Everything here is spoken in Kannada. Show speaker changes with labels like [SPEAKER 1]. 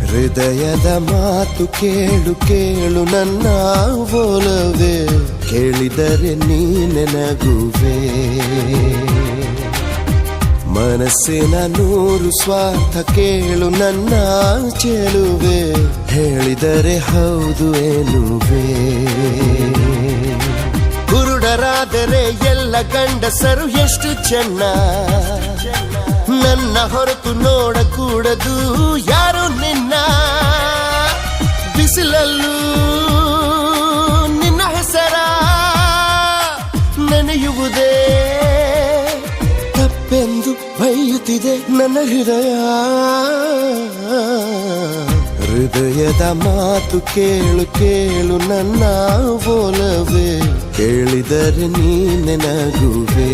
[SPEAKER 1] ಹೃದಯದ ಮಾತು ಕೇಳು ಕೇಳು ನನ್ನ ಒಲವೇ, ಕೇಳಿದರೆ ನೀನೆ ನಗುವೆ. ಮನಸ್ಸಿನ ನೂರು ಸ್ವಾರ್ಥ ಕೇಳು ನನ್ನ ಚೆಲುವೆ, ಹೇಳಿದರೆ ಹೌದು ಎನ್ನುವೆ. ಕುರುಡರಾದರೆ ಎಲ್ಲ ಗಂಡಸರು ಎಷ್ಟು ಚೆನ್ನ, ನನ್ನ ಹೊರತು ನೋಡಕೂಡದು ಯಾರು ನಿನ್ನ. ಬಿಸಿಲಲ್ಲೂ ನಿನ್ನ ಹೆಸರ ನೆನೆಯುವುದೇ ತಪ್ಪೆಂದು ಬೈಯುತ್ತಿದೆ ನನ್ನ ಹೃದಯ. ಹೃದಯದ ಮಾತು ಕೇಳು ಕೇಳು ನನ್ನ ಒಲವೇ, ಕೇಳಿದರೆ ನೀನೆ ನಗುವೆ.